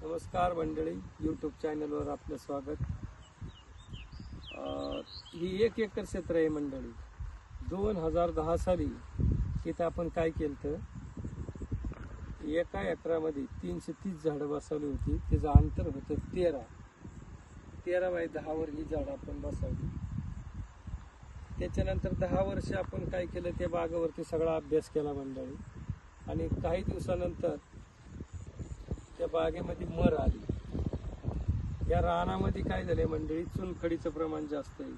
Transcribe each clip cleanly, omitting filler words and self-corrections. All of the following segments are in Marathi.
नमस्कार मंडळी, यूट्यूब चॅनलवर आपलं स्वागत. ही 1 एकर क्षेत्र आहे मंडळी. 2010 साली तिथं आपण काय केलं तर एका एकरामध्ये 330 झाडं बसवली होती. त्याचं अंतर होतं 13 बाय 10 वर ही झाडं आपण बसवली. त्याच्यानंतर 10 वर्ष आपण काय केलं, त्या बागेवरती सगळा अभ्यास केला मंडळी. आणि काही दिवसानंतर त्या बागेमध्ये मर आली. या रानामध्ये काय झालंय मंडळी, चुनखडीचं प्रमाण जास्त आहे.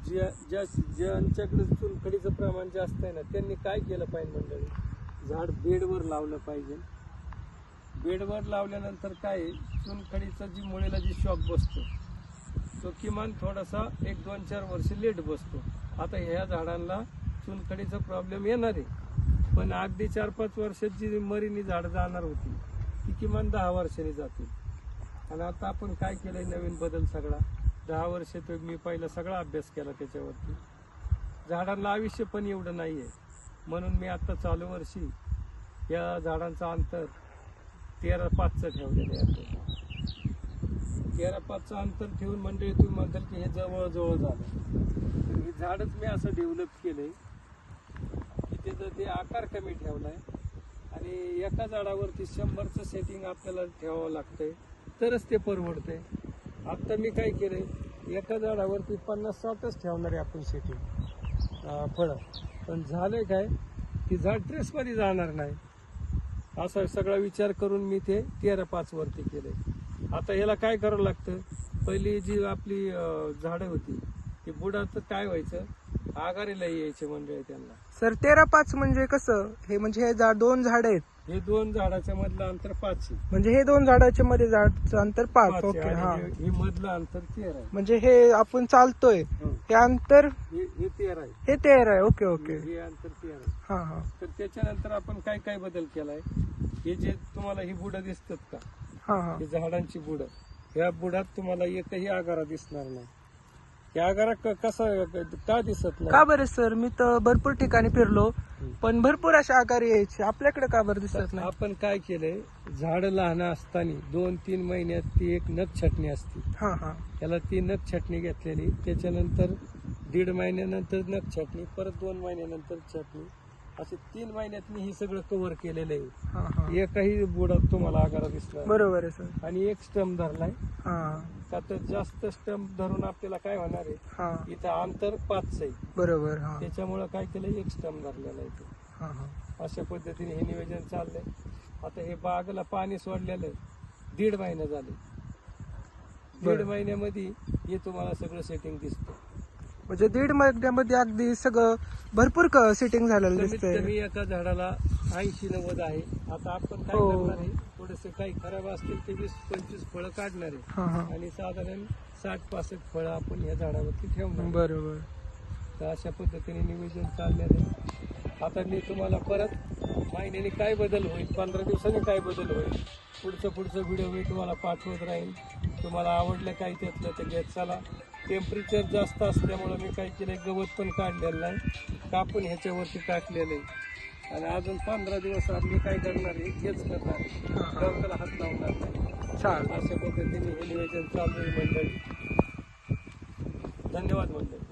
ज्यांच्याकडे चुनखडीचं प्रमाण जास्त आहे ना, त्यांनी काय केलं पाहिजे मंडळी, झाड बेडवर लावलं पाहिजे. बेडवर लावल्यानंतर काय, चुनखडीचा जी मुळेला जी शॉक बसतो तो किमान थोडासा 1-2-4 वर्ष लेट बसतो. आता ह्या झाडांना चुनखडीचा प्रॉब्लेम येणार आहे, पण अगदी 4-5 वर्षात जी मरीनी झाड जाणार होती ती किमान 10 वर्षांनी जातील. आणि आता आपण काय केलंय, नवीन बदल सगळा 10 वर्ष तो मी पहिला सगळा अभ्यास केला त्याच्यावरती. झाडांना आयुष्य पण एवढं नाही आहे, म्हणून मी आता चालू वर्षी या झाडांचं अंतर 13-5चं ठेवलेलं आहे. 13-5चं अंतर ठेवून म्हणजे तुम्ही म्हणताल की हे जवळजवळ झालं. हे झाडच मी असं डेव्हलप केलंय की त्याचा ते आकार कमी ठेवलाय. आणि एका झाडावरती 100चं सेटिंग आपल्याला ठेवावं लागतंय, तरच ते परवडतंय. आता मी काय केलंय, एका झाडावरती 50-60च ठेवणार आहे आपण सेटिंग फळं. पण झालंय काय की झाड ट्रेसमध्ये जाणार नाही, असा सगळा विचार करून मी ते 13-5 वरती केलंय. आता याला काय करावं लागतं, पहिली जी आपली झाडं होती ती बुडाचं काय व्हायचं, आगारीला यायचे मंडळी त्यांना. सर 13-5 म्हणजे कसं, हे म्हणजे हे 2 झाड आहेत, हे 2 झाडाच्या मधलं अंतर 5 आहे. म्हणजे हे 2 झाडाच्या मध्ये झाडचं अंतर 5. ओके, हा. हे मधलं अंतर 13 आहे. म्हणजे हे आपण चालतोय हे अंतर हे 13 आहे. हे 13 आहे. ओके ओके, हे अंतर 13 आहे. हा हा. तर त्याच्यानंतर आपण काय काय बदल केलाय, हे जे तुम्हाला ही बुडं दिसतात का, हा हा. ही झाडांची बुडं, ह्या बुडात तुम्हाला एकही आगारा दिसणार नाही. या आगारा कसा का दिसत नाही, का बरं सर, मी तर भरपूर ठिकाणी फिरलो पण भरपूर अशा आकारी यायचे, आपल्याकडे का बरं दिसत नाही? आपण काय केलंय, झाड लहान असताना 2-3 महिन्यात ती एक नख छटणी असते, हा हा. त्याला ती नख छटणी घेतलेली. त्याच्यानंतर 1.5 महिन्यानंतर नख छटणी, परत 2 महिन्यानंतर छटणी, असे 3 महिन्यात मी हे सगळं कव्हर केलेलं आहे. हा हा. एकही बुडात तुम्हाला आगारा दिसला बरोबर आहे सर. आणि एक स्टंप धरलाय हा का, तर जास्त स्टंप धरून आपल्याला काय होणार आहे, हा. इथं अंतर 5 आहे. बरोबर. हा त्याच्यामुळं काय केलं, एक स्टंप धरलेला आहे. हा हा. अशा पद्धतीने हे नियोजन चाललंय. आता हे बागेला पाणी सोडलेलं 1.5 महिना झाले. 1.5 महिन्यामध्ये हे तुम्हाला सगळं सेटिंग दिसतं. म्हणजे 1.5 महिन्यामध्ये अगदी सगळं भरपूर सेटिंग झालेलं कमीत दिसतंय. कमी एका झाडाला 80-90 आहे. आता आपण काय हो. करणार आहे, थोडेसे काही खराब असतील ते 20-25 फळं काढणार आहे हा हा. आणि साधारण 60-65 फळं आपण ह्या झाडावरती ठेवणार. बरोबर. तर अशा पद्धतीने नियोजन चाललेलं आहे. आता मी तुम्हाला परत महिन्याने काय बदल होईल, 15 दिवसांनी काय बदल होईल, पुढचं व्हिडिओ मी तुम्हाला पाठवत राहील. तुम्हाला आवडलं काय त्यातलं ते घेत चला. टेम्परेचर जास्त असल्यामुळं मी काय केलंय, गवत पण काढलेलं नाही, कापून ह्याच्यावरती टाकलेलं आहे. आणि अजून 15 दिवस मी काय करणार आहे, हेच करणार आहे, गवताला हात लावणार नाही. चालेल. अशा पद्धतीने हे नियोजन चालू आहे मंडळी. धन्यवाद मंडळी.